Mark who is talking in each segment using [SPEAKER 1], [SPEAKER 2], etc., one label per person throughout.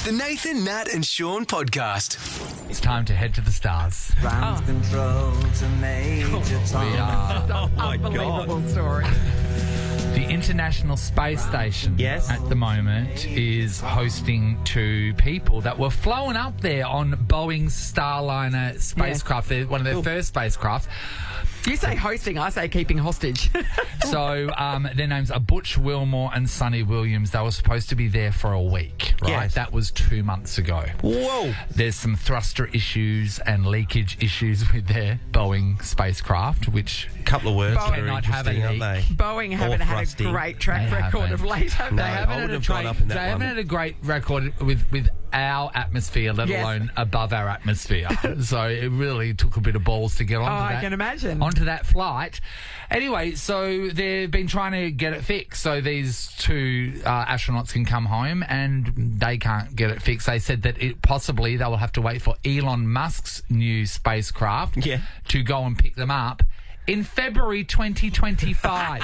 [SPEAKER 1] The Nathan, Nat and Shaun podcast.
[SPEAKER 2] It's time to head to the stars.
[SPEAKER 3] Ground control to Major Tom.
[SPEAKER 2] We are
[SPEAKER 4] Unbelievable story.
[SPEAKER 2] the International Space Station.
[SPEAKER 4] Yes.
[SPEAKER 2] At the moment is hosting two people that were flown up there on Boeing's Starliner spacecraft. They're one of their first spacecrafts.
[SPEAKER 4] You say hosting, I say keeping hostage.
[SPEAKER 2] So their names are Butch Wilmore and Sonny Williams. They were supposed to be there for a week, right?
[SPEAKER 4] Yes.
[SPEAKER 2] That was 2 months ago.
[SPEAKER 4] Whoa.
[SPEAKER 2] There's some thruster issues and leakage issues with their Boeing spacecraft, which
[SPEAKER 5] Couple of words that are
[SPEAKER 2] cannot have a
[SPEAKER 5] interesting, aren't
[SPEAKER 2] leak.
[SPEAKER 5] they?
[SPEAKER 4] Boeing haven't
[SPEAKER 5] Or
[SPEAKER 4] had
[SPEAKER 5] thrusting.
[SPEAKER 4] a great track
[SPEAKER 2] They
[SPEAKER 4] record
[SPEAKER 2] haven't.
[SPEAKER 4] of late, have
[SPEAKER 5] No.
[SPEAKER 4] they?
[SPEAKER 2] They
[SPEAKER 5] I
[SPEAKER 2] haven't had
[SPEAKER 5] wouldn't
[SPEAKER 2] a
[SPEAKER 5] have gone
[SPEAKER 2] great,
[SPEAKER 5] up in that
[SPEAKER 2] they haven't
[SPEAKER 5] one.
[SPEAKER 2] had a great record with our atmosphere, let
[SPEAKER 4] Yes.
[SPEAKER 2] alone above our atmosphere. So it really took a bit of balls to get onto that.
[SPEAKER 4] I can imagine.
[SPEAKER 2] Onto that flight. Anyway, so they've been trying to get it fixed so these two astronauts can come home, and they can't get it fixed. They said that possibly they will have to wait for Elon Musk's new spacecraft to go and pick them up in February 2025.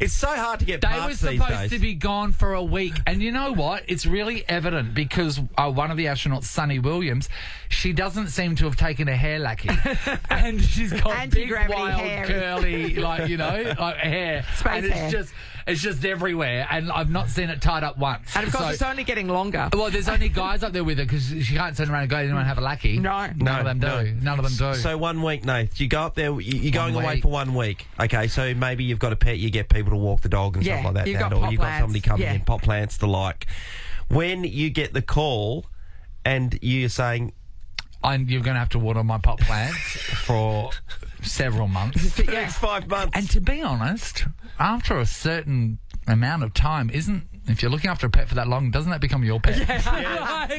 [SPEAKER 5] It's so hard to get
[SPEAKER 2] They were
[SPEAKER 5] past these
[SPEAKER 2] supposed
[SPEAKER 5] days.
[SPEAKER 2] to be gone for a week. And you know what? It's really evident because one of the astronauts, Sonny Williams, she doesn't seem to have taken a hair lacking. And she's got big,
[SPEAKER 4] Anti-gravity
[SPEAKER 2] wild,
[SPEAKER 4] hair.
[SPEAKER 2] curly, like hair.
[SPEAKER 4] Space
[SPEAKER 2] and
[SPEAKER 4] hair.
[SPEAKER 2] It's just everywhere. And I've not seen it tied up once.
[SPEAKER 4] And of course,
[SPEAKER 2] So-
[SPEAKER 4] it's only getting longer.
[SPEAKER 2] well, there's only guys up there with her because she can't turn around and go, anyone have a lackey?
[SPEAKER 4] No.
[SPEAKER 2] None of them do. None of them do.
[SPEAKER 5] So 1 week, Nath. You go up there, you're going away
[SPEAKER 2] week.
[SPEAKER 5] for 1 week. Okay, so maybe you've got a pet, you get people to walk the dog and
[SPEAKER 4] Yeah,
[SPEAKER 5] stuff like that.
[SPEAKER 4] you've
[SPEAKER 5] Nat,
[SPEAKER 4] got
[SPEAKER 5] or
[SPEAKER 4] pot
[SPEAKER 5] you've got
[SPEAKER 4] plants.
[SPEAKER 5] somebody coming
[SPEAKER 4] Yeah.
[SPEAKER 5] in, pot plants, the like. When you get the call and you're saying,
[SPEAKER 2] And you're going to have to water my pot plants for several months.
[SPEAKER 5] the next 5 months.
[SPEAKER 2] And to be honest, after a certain amount of time, if you're looking after a pet for that long, doesn't that become your pet?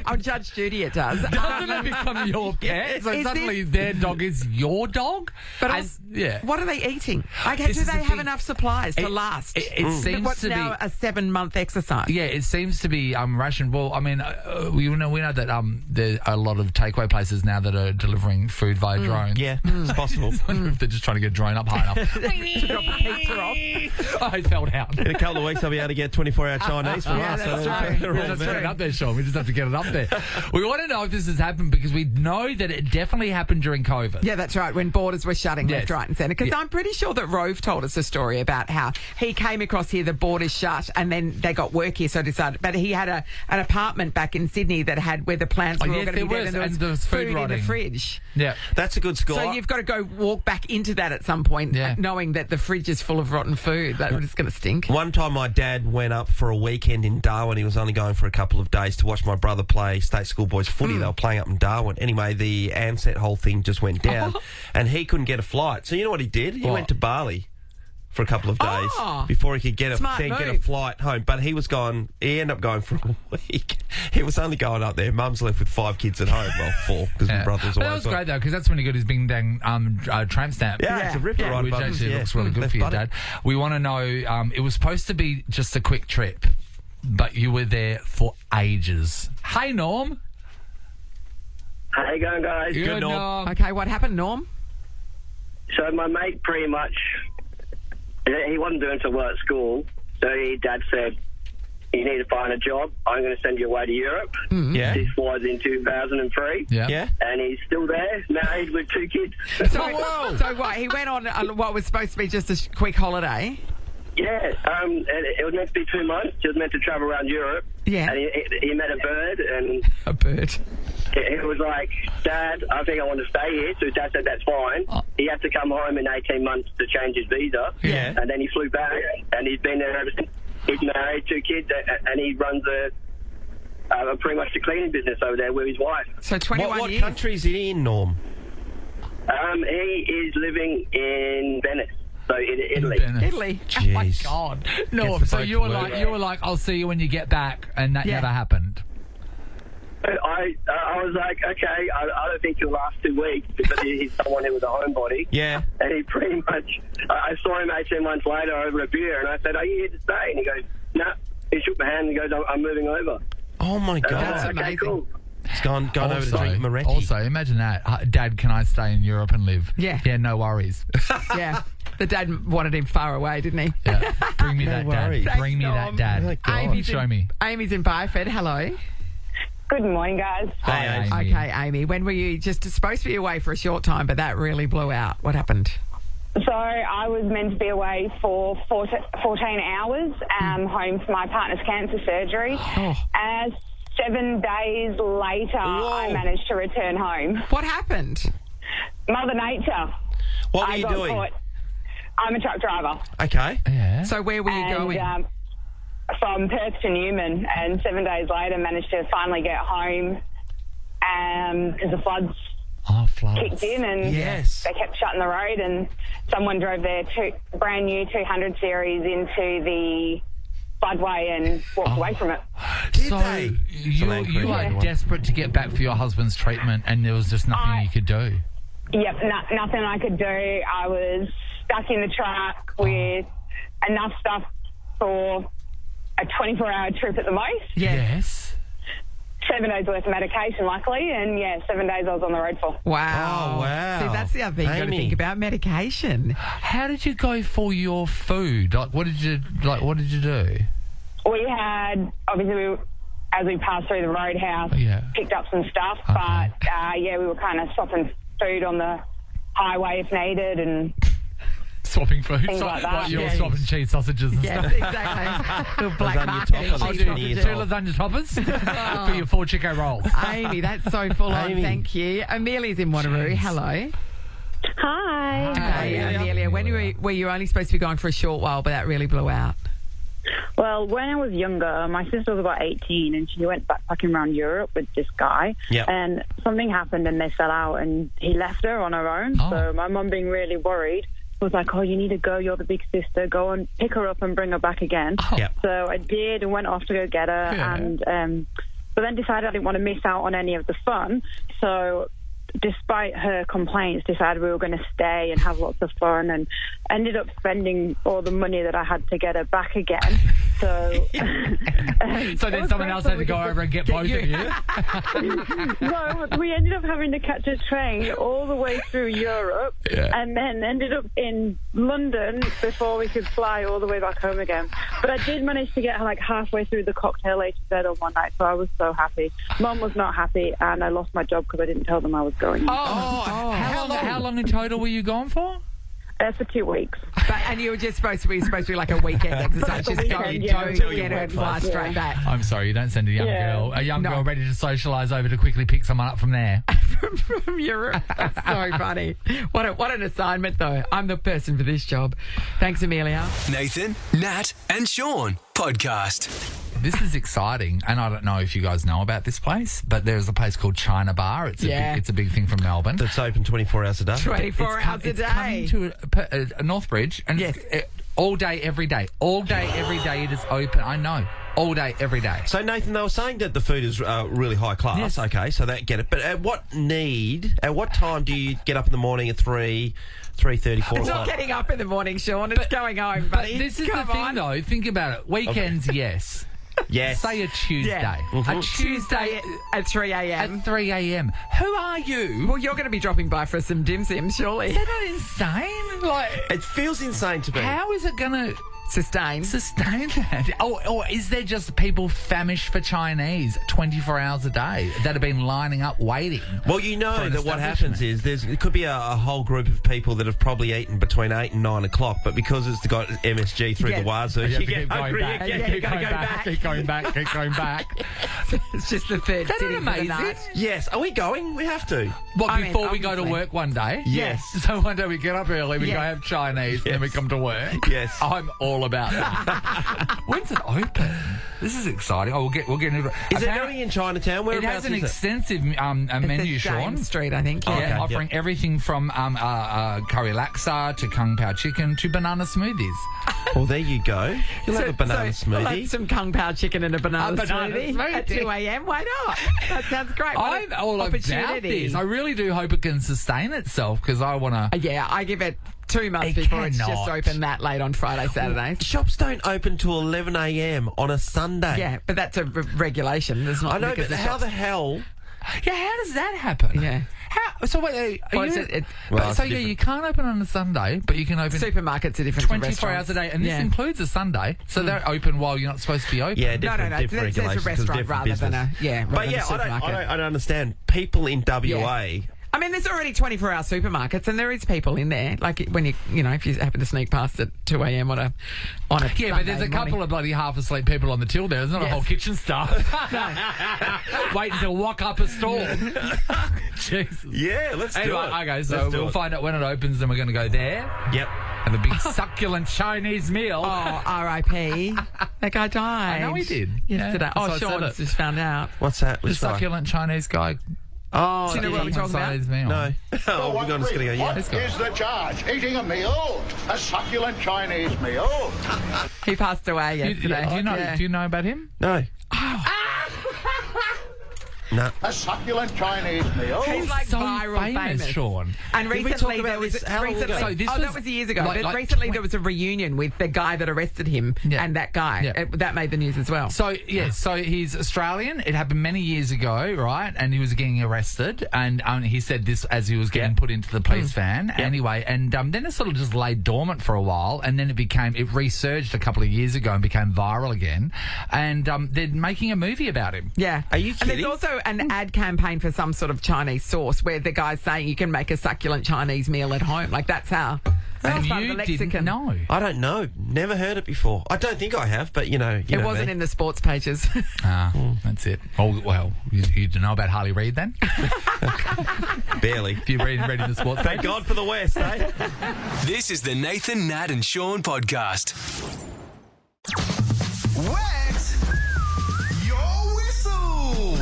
[SPEAKER 4] On Judge Judy, it does.
[SPEAKER 2] Doesn't it become your pet? So
[SPEAKER 4] Is
[SPEAKER 2] suddenly their dog is your dog?
[SPEAKER 4] But
[SPEAKER 2] And-
[SPEAKER 4] also,
[SPEAKER 2] yeah.
[SPEAKER 4] what are they eating? Okay,
[SPEAKER 2] This
[SPEAKER 4] do
[SPEAKER 2] is
[SPEAKER 4] they
[SPEAKER 2] the
[SPEAKER 4] have
[SPEAKER 2] thing.
[SPEAKER 4] enough supplies to last?
[SPEAKER 2] It seems
[SPEAKER 4] What's
[SPEAKER 2] to be.
[SPEAKER 4] now a 7-month exercise?
[SPEAKER 2] Yeah, it seems to be rationed. Well, I mean, we know that there are a lot of takeaway places now that are delivering food via drones.
[SPEAKER 5] yeah, it's possible.
[SPEAKER 2] I wonder if they're just trying to get a drone up high enough.
[SPEAKER 4] To drop the pizza off.
[SPEAKER 2] I fell down.
[SPEAKER 5] In a couple of weeks, I'll be able to get 24-hour Chinese from
[SPEAKER 4] Yeah,
[SPEAKER 5] us.
[SPEAKER 4] that's
[SPEAKER 5] so
[SPEAKER 4] right.
[SPEAKER 5] they're
[SPEAKER 2] We
[SPEAKER 5] all
[SPEAKER 2] just have to
[SPEAKER 5] there.
[SPEAKER 2] get it up there, Sean. We just have to get it up there. We want to know if this has happened because we know that it definitely happened during COVID.
[SPEAKER 4] Yeah, that's right, when borders were shutting
[SPEAKER 2] Yes.
[SPEAKER 4] left, right and centre. Because
[SPEAKER 2] Yeah.
[SPEAKER 4] I'm pretty sure that Rove told us a story about how he came across here, the borders shut, and then they got work here, so decided. But he had an apartment back in Sydney that had where the plants were all
[SPEAKER 2] yes,
[SPEAKER 4] going to be
[SPEAKER 2] there
[SPEAKER 4] dead,
[SPEAKER 2] was,
[SPEAKER 4] and there was food in
[SPEAKER 2] rotting.
[SPEAKER 4] the fridge.
[SPEAKER 2] Yeah.
[SPEAKER 5] That's a good score.
[SPEAKER 4] So you've got to go walk back into that at some point,
[SPEAKER 2] Yeah.
[SPEAKER 4] knowing that the fridge is full of rotten food. That was going to stink.
[SPEAKER 5] One time my dad went up for a weekend in Darwin. He was only going for a couple of days to watch my brother play state school boys footy. They were playing up in Darwin. Anyway, the Ansett whole thing just went down and he couldn't get a flight. So you know what he did? He
[SPEAKER 2] What?
[SPEAKER 5] went to Bali for a couple of days
[SPEAKER 4] Oh.
[SPEAKER 5] before he could get
[SPEAKER 4] Smart
[SPEAKER 5] get a
[SPEAKER 4] move.
[SPEAKER 5] flight home. But he ended up going for a week. He was only going up there. Mum's left with 5 kids at home. Well, 4 because my brother's
[SPEAKER 2] But
[SPEAKER 5] away.
[SPEAKER 2] that was
[SPEAKER 5] so-
[SPEAKER 2] great, though, because that's when he got his Bing Dang tramp stamp.
[SPEAKER 5] Yeah, it's a ripper right
[SPEAKER 2] Which
[SPEAKER 5] above his-
[SPEAKER 2] actually
[SPEAKER 5] yeah.
[SPEAKER 2] looks really good
[SPEAKER 5] Left
[SPEAKER 2] for you,
[SPEAKER 5] buttock.
[SPEAKER 2] Dad. We want to know, it was supposed to be just a quick trip, but you were there for ages. Hey, Norm.
[SPEAKER 6] How you going, guys?
[SPEAKER 2] Good,
[SPEAKER 5] Norm.
[SPEAKER 4] Okay, what happened, Norm?
[SPEAKER 6] So my mate pretty much, he wasn't doing so well at school, so his dad said, you need to find a job. I'm going to send you away to Europe.
[SPEAKER 5] Yeah.
[SPEAKER 6] This was in 2003.
[SPEAKER 2] Yeah.
[SPEAKER 5] Yeah.
[SPEAKER 6] And he's still there, married with 2 kids.
[SPEAKER 4] So what? He went on what was supposed to be just a quick holiday.
[SPEAKER 6] Yeah, and it was meant to be 2 months. He was meant to travel around Europe.
[SPEAKER 4] Yeah.
[SPEAKER 6] And he met a bird, and
[SPEAKER 2] A bird.
[SPEAKER 6] it was like, Dad, I think I want to stay here. So his dad said, that's fine. He had to come home in 18 months to change his visa.
[SPEAKER 5] Yeah.
[SPEAKER 6] And then he flew back, and he's been there ever since. He's married, 2 kids, and he runs a pretty much the cleaning business over there with his wife.
[SPEAKER 4] So 21
[SPEAKER 5] What
[SPEAKER 4] years.
[SPEAKER 5] country is he in, Norm?
[SPEAKER 6] He is living in Venice, so in Italy.
[SPEAKER 2] Venice.
[SPEAKER 4] Italy.
[SPEAKER 2] Oh my
[SPEAKER 5] Jeez.
[SPEAKER 2] God.
[SPEAKER 5] Get
[SPEAKER 2] No,
[SPEAKER 5] the
[SPEAKER 2] so
[SPEAKER 5] boat
[SPEAKER 2] you
[SPEAKER 5] to
[SPEAKER 2] were
[SPEAKER 5] work.
[SPEAKER 2] like, I'll see you when you get back, and that
[SPEAKER 4] Yeah.
[SPEAKER 2] never happened.
[SPEAKER 6] I was like, okay, I don't think he'll last 2 weeks because he's someone who was a homebody.
[SPEAKER 5] Yeah.
[SPEAKER 6] And he pretty much, I saw him 18 months later over a beer, and I said, are you here to stay? And he goes, no. He shook my hand and goes, I'm moving over.
[SPEAKER 5] Oh, my God.
[SPEAKER 4] That's
[SPEAKER 6] Okay,
[SPEAKER 4] amazing.
[SPEAKER 6] cool.
[SPEAKER 5] He's gone over to drink Moretti.
[SPEAKER 2] Also, imagine that. Dad, can I stay in Europe and live?
[SPEAKER 4] Yeah.
[SPEAKER 2] Yeah, no worries.
[SPEAKER 4] Yeah. The dad wanted him far away, didn't he?
[SPEAKER 2] Yeah. Bring me
[SPEAKER 5] No
[SPEAKER 2] that
[SPEAKER 5] worries.
[SPEAKER 2] dad.
[SPEAKER 4] Thanks,
[SPEAKER 2] Bring me
[SPEAKER 4] Norm.
[SPEAKER 2] that dad.
[SPEAKER 5] Oh, God.
[SPEAKER 4] Amy's
[SPEAKER 2] Show
[SPEAKER 4] in,
[SPEAKER 2] me.
[SPEAKER 4] Amy's in Byford. Hello.
[SPEAKER 7] Good morning, guys.
[SPEAKER 2] Hi, Amy.
[SPEAKER 4] Okay, Amy, when were you just supposed to be away for a short time, but that really blew out? What happened?
[SPEAKER 7] So I was meant to be away for 14 hours, home for my partner's cancer surgery.
[SPEAKER 4] Oh.
[SPEAKER 7] 7 days later, I managed to return home.
[SPEAKER 4] What happened?
[SPEAKER 7] Mother Nature.
[SPEAKER 5] What were
[SPEAKER 7] I
[SPEAKER 5] you
[SPEAKER 7] got
[SPEAKER 5] doing?
[SPEAKER 7] caught. I'm a truck driver.
[SPEAKER 5] Okay.
[SPEAKER 2] Yeah.
[SPEAKER 4] So where were you going?
[SPEAKER 7] From Perth to Newman, and 7 days later managed to finally get home because the floods
[SPEAKER 2] Floods.
[SPEAKER 7] kicked in and
[SPEAKER 5] Yes.
[SPEAKER 7] they kept shutting the road, and someone drove their brand new 200 series into the floodway and walked away from it.
[SPEAKER 5] Did
[SPEAKER 2] So
[SPEAKER 5] they?
[SPEAKER 2] you are
[SPEAKER 5] Yeah.
[SPEAKER 2] desperate to get back for your husband's treatment, and there was just nothing you could do.
[SPEAKER 7] Yep, nothing I could do. I was stuck in the truck with enough stuff for a 24-hour trip at the most.
[SPEAKER 2] Yes.
[SPEAKER 7] 7 days worth of medication, luckily, and 7 days I was on the road for.
[SPEAKER 4] Wow.
[SPEAKER 5] Oh, wow.
[SPEAKER 4] See, that's the other thing you got to
[SPEAKER 5] Amy.
[SPEAKER 4] think about, medication.
[SPEAKER 2] How did you go for your food? What did you do?
[SPEAKER 7] We had, obviously, as we passed through the roadhouse, picked up some stuff,
[SPEAKER 2] Okay.
[SPEAKER 7] but we were kind of swapping food on the highway if needed, and
[SPEAKER 2] Swapping food,
[SPEAKER 7] Things like that.
[SPEAKER 2] you're
[SPEAKER 4] Yes.
[SPEAKER 2] swapping cheese sausages and
[SPEAKER 4] Yes,
[SPEAKER 2] stuff.
[SPEAKER 4] exactly. Little black
[SPEAKER 5] Lasagna
[SPEAKER 4] market.
[SPEAKER 5] toppers.
[SPEAKER 2] I'll
[SPEAKER 5] Cheese
[SPEAKER 2] do
[SPEAKER 5] sausages.
[SPEAKER 2] two lasagna toppers for your 4 Chico rolls.
[SPEAKER 4] Amy, that's so full on.
[SPEAKER 5] Amy.
[SPEAKER 4] Thank you. Amelia's in Wanneroo.
[SPEAKER 2] Jeez.
[SPEAKER 4] Hello.
[SPEAKER 8] Hi.
[SPEAKER 4] Hey, Amelia. When were you only supposed to be going for a short while, but that really blew out?
[SPEAKER 8] Well, when I was younger, my sister was about 18 and she went backpacking around Europe with this guy.
[SPEAKER 5] Yep.
[SPEAKER 8] And something happened and they fell out and he left her on her own.
[SPEAKER 2] Oh.
[SPEAKER 8] So my mum, being really worried, was like, oh, you need to go. You're the big sister. Go and pick her up and bring her back again.
[SPEAKER 2] Oh.
[SPEAKER 5] Yep.
[SPEAKER 8] So I did and went off to go get her.
[SPEAKER 2] Yeah.
[SPEAKER 8] And but then decided I didn't want to miss out on any of the fun. So despite her complaints, decided we were going to stay and have lots of fun, and ended up spending all the money that I had to get her back again. So,
[SPEAKER 2] So then someone else had to go over and get both of you.
[SPEAKER 8] no, we ended up having to catch a train all the way through Europe, and then ended up in London before we could fly all the way back home again. But I did manage to get her like halfway through the cocktail HZ on one night, so I was so happy. Mum was not happy, and I lost my job because I didn't tell them I was going.
[SPEAKER 2] How long in total were you gone for?
[SPEAKER 8] For 2 weeks.
[SPEAKER 4] And you were just supposed to be like a weekend exercise. Just go,
[SPEAKER 8] weekend, yeah.
[SPEAKER 4] go get her and fly
[SPEAKER 8] Yeah.
[SPEAKER 4] straight back.
[SPEAKER 2] I'm sorry, you don't send a young
[SPEAKER 4] No.
[SPEAKER 2] girl ready to socialise over to quickly pick someone up from there.
[SPEAKER 4] From Europe. That's so funny. What an assignment, though. I'm the person for this job. Thanks, Amelia.
[SPEAKER 1] Nathan, Nat, and Sean podcast.
[SPEAKER 2] This is exciting, and I don't know if you guys know about this place, but there's a place called China Bar. It's a big thing from Melbourne.
[SPEAKER 5] That's open 24 hours a day.
[SPEAKER 4] 24 hours a
[SPEAKER 2] It's coming
[SPEAKER 4] day.
[SPEAKER 2] to Northbridge, and
[SPEAKER 4] Yes.
[SPEAKER 2] it's, all day, every day. All day, every day it is open. I know. All day, every day.
[SPEAKER 5] So, Nathan, they were saying that the food is really high class.
[SPEAKER 2] Yes.
[SPEAKER 5] Okay, so that get it. But at what time do you get up in the morning at 3:30, 4
[SPEAKER 4] It's not
[SPEAKER 5] o'clock?
[SPEAKER 4] getting up in the morning, Sean. It's going home,
[SPEAKER 2] But
[SPEAKER 4] buddy.
[SPEAKER 2] this is
[SPEAKER 4] Come
[SPEAKER 2] the thing,
[SPEAKER 4] on.
[SPEAKER 2] though. Think about it. Weekends, yes.
[SPEAKER 5] Yes.
[SPEAKER 2] Say a Tuesday.
[SPEAKER 4] Yeah.
[SPEAKER 2] A
[SPEAKER 4] Tuesday at 3 a.m.
[SPEAKER 2] at 3 a.m. Who are you?
[SPEAKER 4] Well, you're going to be dropping by for some dim sims, surely.
[SPEAKER 2] Is that not insane? Like,
[SPEAKER 5] It feels insane to me.
[SPEAKER 2] how is it going to
[SPEAKER 4] Sustain.
[SPEAKER 2] sustain that? Or is there just people famished for Chinese 24 hours a day that have been lining up waiting?
[SPEAKER 5] Well, you
[SPEAKER 2] for
[SPEAKER 5] know
[SPEAKER 2] an
[SPEAKER 5] that what happens
[SPEAKER 2] establishment?
[SPEAKER 5] is there could be a whole group of people that have probably eaten between 8 and 9 o'clock, but because it's got MSG through
[SPEAKER 4] Yeah.
[SPEAKER 5] the wazoo,
[SPEAKER 2] You have
[SPEAKER 5] you
[SPEAKER 2] to
[SPEAKER 5] get
[SPEAKER 2] keep going
[SPEAKER 5] hungry
[SPEAKER 2] back.
[SPEAKER 5] again.
[SPEAKER 4] Yeah, you gotta go back.
[SPEAKER 2] Keep going back. Keep going back.
[SPEAKER 4] It's just the third
[SPEAKER 2] Isn't
[SPEAKER 4] sitting
[SPEAKER 2] that
[SPEAKER 4] for the
[SPEAKER 2] amazing?
[SPEAKER 4] night.
[SPEAKER 5] Yes. Are we going? We have to.
[SPEAKER 2] What,
[SPEAKER 4] I mean,
[SPEAKER 2] before we go to
[SPEAKER 4] obviously.
[SPEAKER 2] work one day?
[SPEAKER 5] Yes.
[SPEAKER 2] So one day we get up early, we
[SPEAKER 4] Yes.
[SPEAKER 2] go have Chinese, and then we
[SPEAKER 5] Yes.
[SPEAKER 2] come to work.
[SPEAKER 5] Yes.
[SPEAKER 2] I'm all about that. When's it open? This is exciting. Oh, we'll get into it.
[SPEAKER 5] Is it
[SPEAKER 2] Apparently-
[SPEAKER 5] going in Chinatown?
[SPEAKER 2] It
[SPEAKER 5] Whereabouts
[SPEAKER 2] has an
[SPEAKER 5] is it?
[SPEAKER 2] extensive a
[SPEAKER 4] It's
[SPEAKER 2] menu,
[SPEAKER 4] at
[SPEAKER 2] Sean.
[SPEAKER 4] James Street, I think.
[SPEAKER 2] Yeah,
[SPEAKER 4] Yeah.
[SPEAKER 5] Okay,
[SPEAKER 2] offering
[SPEAKER 5] yep.
[SPEAKER 2] everything from curry laksa to kung pao chicken to banana smoothies.
[SPEAKER 5] Well, there you go. You'll have a banana
[SPEAKER 4] We'll have
[SPEAKER 5] smoothie.
[SPEAKER 4] some kung pao chicken and a banana,
[SPEAKER 2] banana
[SPEAKER 4] smoothie at
[SPEAKER 2] smoothie.
[SPEAKER 4] 2 a.m. Why not? That sounds great. What
[SPEAKER 2] I'm
[SPEAKER 4] an
[SPEAKER 2] all about
[SPEAKER 4] opportunity.
[SPEAKER 2] this. I really do hope it can sustain itself because I want to.
[SPEAKER 4] Yeah, I give it 2 months
[SPEAKER 2] It
[SPEAKER 4] before it's just
[SPEAKER 2] cannot.
[SPEAKER 4] open that late on Friday, Saturdays.
[SPEAKER 5] Shops don't open till 11 a.m. on a Sunday.
[SPEAKER 4] Yeah, but that's a regulation. There's not
[SPEAKER 5] I know,
[SPEAKER 4] because
[SPEAKER 5] but
[SPEAKER 4] the
[SPEAKER 5] how
[SPEAKER 4] shops-
[SPEAKER 5] the hell
[SPEAKER 2] Yeah, how does that happen?
[SPEAKER 4] Yeah.
[SPEAKER 2] How? So wait,
[SPEAKER 4] Well,
[SPEAKER 2] you can't open on a Sunday, but you can open
[SPEAKER 4] supermarkets are different.
[SPEAKER 2] 24 hours a day, and this includes a Sunday. So they're open while you're not supposed to be open.
[SPEAKER 5] Yeah,
[SPEAKER 4] No.
[SPEAKER 5] different
[SPEAKER 4] There's a
[SPEAKER 5] regulations. 'cause
[SPEAKER 4] restaurant
[SPEAKER 5] different
[SPEAKER 4] rather
[SPEAKER 5] business.
[SPEAKER 4] than a
[SPEAKER 5] But yeah, I don't understand. People in WA.
[SPEAKER 4] I mean, there's already 24-hour supermarkets, and there is people in there. Like when if you happen to sneak past at 2 a.m. on a
[SPEAKER 2] Yeah, but there's a couple of bloody half asleep people on the till there. There's not a whole kitchen staff. Waiting to walk up a store. Jesus.
[SPEAKER 5] Yeah, let's do it.
[SPEAKER 2] Okay, so we'll find out when it opens, and we're going to go there.
[SPEAKER 5] Yep.
[SPEAKER 2] Have a big succulent Chinese meal.
[SPEAKER 4] Oh, R.I.P. That guy died.
[SPEAKER 2] I know he did.
[SPEAKER 4] Yesterday.
[SPEAKER 2] Yeah,
[SPEAKER 4] Oh, Sean's just found out.
[SPEAKER 5] What's that?
[SPEAKER 2] The succulent Chinese guy.
[SPEAKER 5] Oh,
[SPEAKER 4] Do you know what we're talking about?
[SPEAKER 2] Chinese meal.
[SPEAKER 5] No. Oh, we're just going to go, yeah.
[SPEAKER 2] Let's go.
[SPEAKER 9] Is the charge? Eating a meal? A succulent Chinese meal?
[SPEAKER 4] He passed away yesterday.
[SPEAKER 2] Do you know about him?
[SPEAKER 5] No. No.
[SPEAKER 9] A succulent Chinese meal?
[SPEAKER 4] He's like
[SPEAKER 2] So
[SPEAKER 4] viral famous.
[SPEAKER 2] Sean.
[SPEAKER 4] And
[SPEAKER 5] Did we
[SPEAKER 4] recently
[SPEAKER 5] talk about
[SPEAKER 4] there was
[SPEAKER 5] this? How long ago?
[SPEAKER 2] So this
[SPEAKER 4] that was years ago.
[SPEAKER 2] like-
[SPEAKER 4] but
[SPEAKER 2] like
[SPEAKER 4] recently
[SPEAKER 2] 20
[SPEAKER 4] there was a reunion with the guy that arrested him and that guy.
[SPEAKER 2] Yeah.
[SPEAKER 4] That made the news as well.
[SPEAKER 2] So he's Australian. It happened many years ago, right? And he was getting arrested, and he said this as he was getting put into the police van. Anyway, and then it sort of just lay dormant for a while, and then it resurged a couple of years ago and became viral again. And they're making a movie about him.
[SPEAKER 4] Yeah.
[SPEAKER 5] Are you
[SPEAKER 4] And
[SPEAKER 5] kidding?
[SPEAKER 4] there's also an ad campaign for some sort of Chinese sauce where the guy's saying you can make a succulent Chinese meal at home. Like that's how.
[SPEAKER 2] And
[SPEAKER 4] That's part of
[SPEAKER 2] you
[SPEAKER 4] the lexicon.
[SPEAKER 2] didn't know.
[SPEAKER 5] I don't know. Never heard it before. I don't think I have, but you know
[SPEAKER 4] It wasn't in the sports pages.
[SPEAKER 2] That's it. Oh, well, you know about Harley Reid then?
[SPEAKER 5] Barely.
[SPEAKER 2] If you're reading the sports
[SPEAKER 5] Thank God for the West, eh?
[SPEAKER 1] This is the Nathan, Nat and Sean podcast.
[SPEAKER 10] Wet your whistle.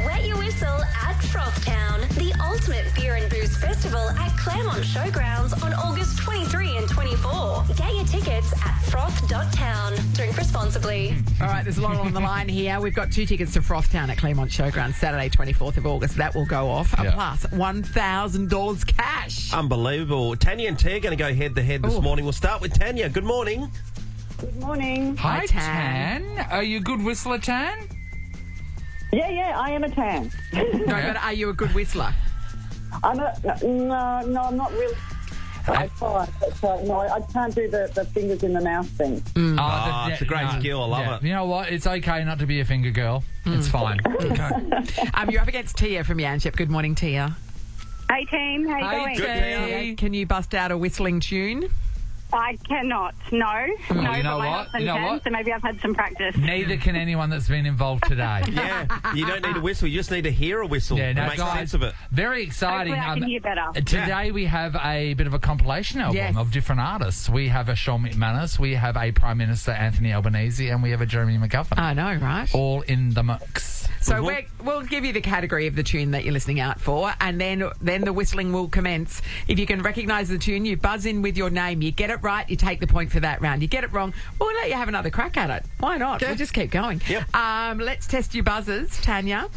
[SPEAKER 11] Wet Your Whistle at Frothtown, the ultimate beer and booze festival at Claremont Showgrounds on August 23 and 24. Get your tickets at froth.town. Drink responsibly.
[SPEAKER 4] All right, there's a lot on the line here. We've got 2 tickets to Frothtown at Claremont Showgrounds, Saturday, 24th of August. That will go off.
[SPEAKER 2] Yeah.
[SPEAKER 4] Plus $1,000 cash.
[SPEAKER 5] Unbelievable. Tanya and T are going to go head-to-head this morning. We'll start with Tanya. Good morning.
[SPEAKER 8] Good morning.
[SPEAKER 2] Hi,
[SPEAKER 4] Tan.
[SPEAKER 2] Tan. Are you a good whistler, Tan?
[SPEAKER 8] Yeah, I am a tan.
[SPEAKER 4] No, but are you a good whistler?
[SPEAKER 8] I'm I'm not really. I try, but no, I can't do the fingers in the mouth thing.
[SPEAKER 5] Oh, it's a great skill. I love it.
[SPEAKER 2] You know what? It's okay not to be a finger girl. It's fine.
[SPEAKER 4] You're up against Tia from Yanchep. Good morning, Tia.
[SPEAKER 7] Hey, team. How you going?
[SPEAKER 2] Good,
[SPEAKER 4] Tia, can you bust out a whistling tune?
[SPEAKER 7] I cannot. No.
[SPEAKER 2] you
[SPEAKER 7] but
[SPEAKER 2] know
[SPEAKER 7] my
[SPEAKER 2] what?
[SPEAKER 7] husband
[SPEAKER 2] You know
[SPEAKER 7] can,
[SPEAKER 2] what?
[SPEAKER 7] so maybe I've had some practice.
[SPEAKER 2] Neither can anyone that's been involved today.
[SPEAKER 5] Yeah, you don't need a whistle. You just need to hear a whistle
[SPEAKER 2] Yeah,
[SPEAKER 5] and
[SPEAKER 2] no,
[SPEAKER 5] make
[SPEAKER 2] guys,
[SPEAKER 5] sense of it.
[SPEAKER 2] Very exciting.
[SPEAKER 7] Hopefully I can hear better.
[SPEAKER 2] Today we have a bit of a compilation album
[SPEAKER 4] Yes.
[SPEAKER 2] of different artists. We have a Sean McManus, we have a Prime Minister Anthony Albanese, and we have a Jeremy McGovern.
[SPEAKER 4] I know, right?
[SPEAKER 2] All in the mix.
[SPEAKER 4] So we'll give you the category of the tune that you're listening out for, and then the whistling will commence. If you can recognise the tune, you buzz in with your name. You get it right, you take the point for that round. You get it wrong, we'll let you have another crack at it. Why not? We'll just keep going.
[SPEAKER 5] Yep.
[SPEAKER 4] Let's test your buzzers. Tanya,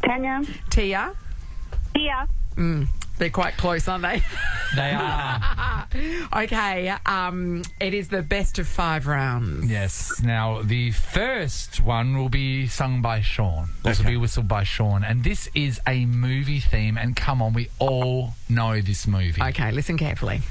[SPEAKER 8] Tanya,
[SPEAKER 4] Tia.
[SPEAKER 7] Here.
[SPEAKER 4] They're quite close, aren't they?
[SPEAKER 2] They are.
[SPEAKER 4] Okay. It is the best of 5 rounds.
[SPEAKER 2] Yes. Now, the first one will be sung by Sean. This will be whistled by Sean. And this is a movie theme. And come on, we all know this movie.
[SPEAKER 4] Okay, listen carefully.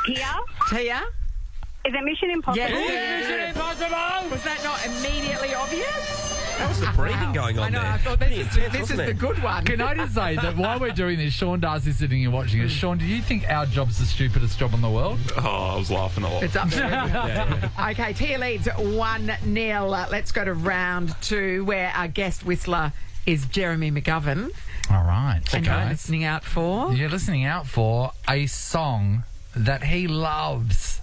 [SPEAKER 7] Here.
[SPEAKER 4] Tia?
[SPEAKER 7] Is it Mission Impossible?
[SPEAKER 4] Yes. Impossible! Was that not immediately obvious?
[SPEAKER 5] That was the breathing going on
[SPEAKER 4] I know,
[SPEAKER 5] there.
[SPEAKER 4] I thought
[SPEAKER 5] Pretty
[SPEAKER 4] this
[SPEAKER 5] intense,
[SPEAKER 4] is
[SPEAKER 5] wasn't
[SPEAKER 4] the
[SPEAKER 5] it?
[SPEAKER 4] good one.
[SPEAKER 2] Can I just say that while we're doing this, Sean Darcy's sitting here watching it. Sean, do you think our job's the stupidest job in the world?
[SPEAKER 12] Oh, I was laughing a lot.
[SPEAKER 4] It's up there. Okay, Tia leads 1-0. Let's go to round 2, where our guest whistler is Jeremy McGovern.
[SPEAKER 2] All right.
[SPEAKER 4] And you're listening out for?
[SPEAKER 2] You're listening out for a song that he loves.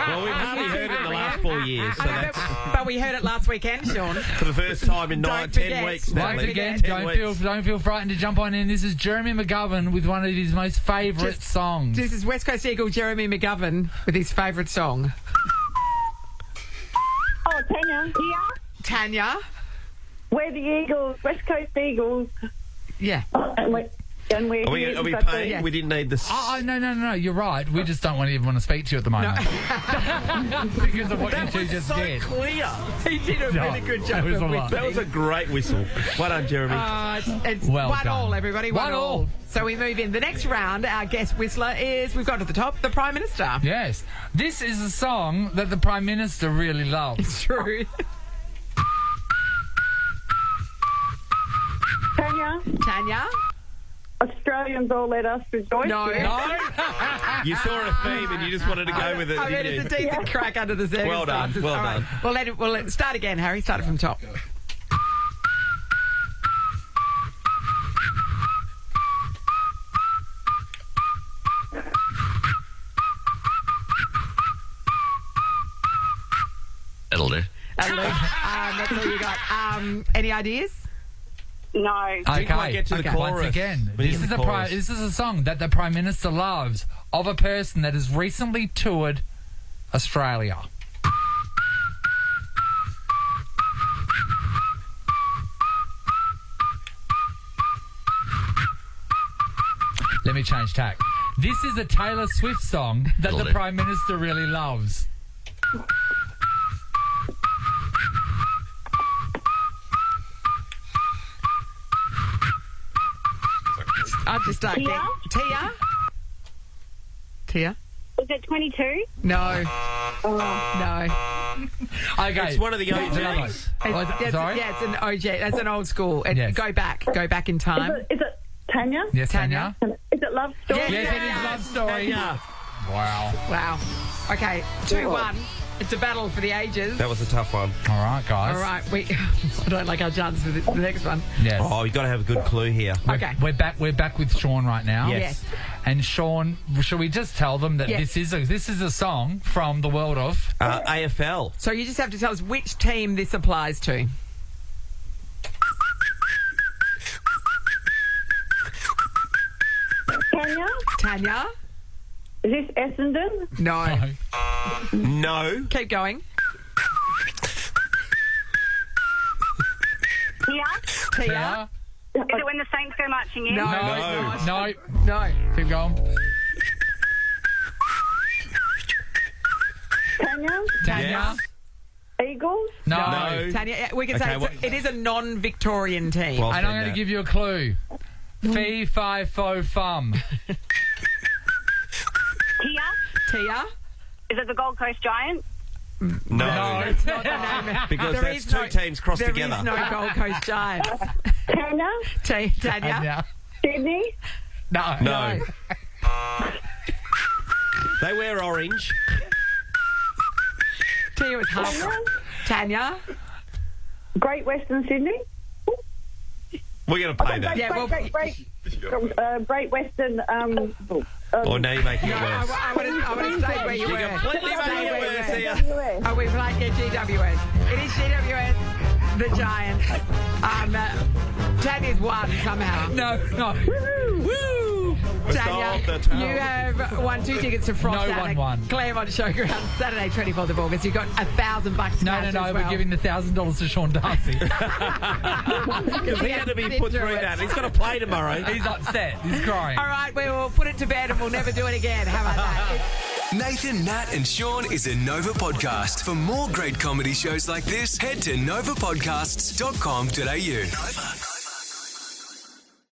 [SPEAKER 5] Well, we've hardly heard it in the last 4 years. So that's
[SPEAKER 4] But we heard it last weekend, Sean.
[SPEAKER 5] for the first time in
[SPEAKER 4] Don't
[SPEAKER 5] 10
[SPEAKER 4] forget.
[SPEAKER 5] weeks.
[SPEAKER 4] Don't
[SPEAKER 5] Natalie.
[SPEAKER 4] forget.
[SPEAKER 5] 10 weeks.
[SPEAKER 2] Don't feel frightened to jump on in. This is Jeremy McGovern with one of his most favourite songs.
[SPEAKER 4] This is West Coast Eagle Jeremy McGovern with his favourite song.
[SPEAKER 8] Oh, Tanya. Yeah.
[SPEAKER 4] Tanya.
[SPEAKER 8] We're the Eagles, West Coast Eagles.
[SPEAKER 4] Yeah.
[SPEAKER 8] And we're
[SPEAKER 5] Are we
[SPEAKER 8] here.
[SPEAKER 5] paying?
[SPEAKER 4] Yes.
[SPEAKER 5] We didn't need this.
[SPEAKER 2] Oh, no, you're right. We just don't want to speak to you at the moment. Because of what you two just did.
[SPEAKER 5] Clear.
[SPEAKER 4] He did a really good job
[SPEAKER 2] It was
[SPEAKER 4] of
[SPEAKER 2] a lot.
[SPEAKER 5] That was a great whistle. Well done, Jeremy.
[SPEAKER 4] It's
[SPEAKER 2] Well
[SPEAKER 4] one
[SPEAKER 2] done.
[SPEAKER 4] all, everybody. One
[SPEAKER 2] One
[SPEAKER 4] all.
[SPEAKER 2] all.
[SPEAKER 4] So we move in. The next round, our guest whistler is, we've got to the top, the Prime Minister.
[SPEAKER 2] Yes. This is a song that the Prime Minister really loves.
[SPEAKER 4] It's true. Tanya.
[SPEAKER 8] Australians all let us rejoice.
[SPEAKER 4] No.
[SPEAKER 5] You saw a theme and you just wanted to go with it,
[SPEAKER 4] I mean,
[SPEAKER 5] didn't you?
[SPEAKER 4] it's a decent crack under the circumstances.
[SPEAKER 5] Well done, well
[SPEAKER 4] All right.
[SPEAKER 5] done.
[SPEAKER 4] Well, let's start again, Harry. Start it from top.
[SPEAKER 12] That'll do.
[SPEAKER 4] That's all you got. Any ideas?
[SPEAKER 8] No.
[SPEAKER 5] Didn't quite get to the chorus.
[SPEAKER 2] Once again,
[SPEAKER 5] We didn't get the chorus.
[SPEAKER 2] this is a song that the Prime Minister loves of a person that has recently toured Australia. Let me change tack. This is a Taylor Swift song that the Prime Minister really loves.
[SPEAKER 4] I'll just start.
[SPEAKER 8] Tia?
[SPEAKER 4] Tia? Tia?
[SPEAKER 8] Was it 22?
[SPEAKER 4] No. No.
[SPEAKER 2] Okay.
[SPEAKER 5] It's one of the OGs.
[SPEAKER 2] Sorry?
[SPEAKER 4] Yeah, it's an OG. That's an old school. And
[SPEAKER 2] Yes.
[SPEAKER 4] Go back in time.
[SPEAKER 8] Is it Tanya?
[SPEAKER 2] Yes, Tanya?
[SPEAKER 8] Is it Love Story?
[SPEAKER 4] Yes.
[SPEAKER 2] Yes, it is Love Story. Wow.
[SPEAKER 4] Wow. Okay, 2-1. It's a battle for the ages.
[SPEAKER 5] That was a tough one.
[SPEAKER 2] All right, guys.
[SPEAKER 4] All right, I don't like our chances for the next one.
[SPEAKER 2] Yes.
[SPEAKER 5] Oh, you've got to have a good clue here.
[SPEAKER 4] Okay.
[SPEAKER 2] We're back with Sean right now.
[SPEAKER 5] Yes.
[SPEAKER 2] And Sean, shall we just tell them that
[SPEAKER 4] Yes.
[SPEAKER 2] this is a song from the world of
[SPEAKER 5] AFL.
[SPEAKER 4] So you just have to tell us which team this applies to. Tanya?
[SPEAKER 8] Is this Essendon?
[SPEAKER 4] No.
[SPEAKER 5] No.
[SPEAKER 4] Keep going.
[SPEAKER 7] Tia?
[SPEAKER 2] Tia?
[SPEAKER 7] Is it when the Saints go marching in?
[SPEAKER 2] No. Keep going.
[SPEAKER 8] Tanya? Eagles?
[SPEAKER 2] No.
[SPEAKER 4] Tanya, yeah, we can
[SPEAKER 5] Okay,
[SPEAKER 4] say
[SPEAKER 5] what-
[SPEAKER 4] it is a non-Victorian team.
[SPEAKER 5] Well
[SPEAKER 2] And I'm
[SPEAKER 5] said,
[SPEAKER 2] going to
[SPEAKER 5] Nat.
[SPEAKER 2] give you a clue. Fee, fi, fo, fum.
[SPEAKER 7] Tia?
[SPEAKER 4] Tia?
[SPEAKER 7] Is it the Gold Coast Giants?
[SPEAKER 5] No.
[SPEAKER 4] That's not the name.
[SPEAKER 5] Because
[SPEAKER 4] There
[SPEAKER 5] that's
[SPEAKER 4] is
[SPEAKER 5] two teams crossed
[SPEAKER 4] There
[SPEAKER 5] together.
[SPEAKER 4] is no Gold Coast Giants.
[SPEAKER 8] Tanya?
[SPEAKER 4] Tanya?
[SPEAKER 2] Tanya?
[SPEAKER 8] Sydney?
[SPEAKER 2] No.
[SPEAKER 5] No. They wear orange.
[SPEAKER 4] Tia was half. Tanya?
[SPEAKER 8] Great Western Sydney?
[SPEAKER 5] We're going to play that.
[SPEAKER 4] Yeah, well,
[SPEAKER 8] Great Western.
[SPEAKER 5] Or now you're making it
[SPEAKER 4] I
[SPEAKER 5] worse.
[SPEAKER 4] want to stay where you
[SPEAKER 5] You're
[SPEAKER 4] were.
[SPEAKER 5] completely
[SPEAKER 4] Stay
[SPEAKER 5] making it
[SPEAKER 4] where you
[SPEAKER 5] worse
[SPEAKER 4] were.
[SPEAKER 5] here.
[SPEAKER 4] Oh, we've like GWS. It is GWS, the Giants. Tanya's won somehow.
[SPEAKER 2] No.
[SPEAKER 4] Woo! Tanya,
[SPEAKER 5] Stop the towel.
[SPEAKER 4] you have won 2 tickets to Frost
[SPEAKER 2] No
[SPEAKER 4] down
[SPEAKER 2] one
[SPEAKER 4] at
[SPEAKER 2] won.
[SPEAKER 4] Claremont Showgrounds, Saturday, 24th of August. You've got $1,000
[SPEAKER 2] No,
[SPEAKER 4] cash as
[SPEAKER 2] we're
[SPEAKER 4] well.
[SPEAKER 2] giving the $1,000 to Sean Darcy.
[SPEAKER 5] Because he had to be put through that. He's got to play tomorrow.
[SPEAKER 2] He's upset. He's crying.
[SPEAKER 4] All right, we will put it to bed and we'll never do it again. How about that?
[SPEAKER 1] Nathan, Nat, and Sean is a Nova podcast. For more great comedy shows like this, head to novapodcasts.com.au. Nova.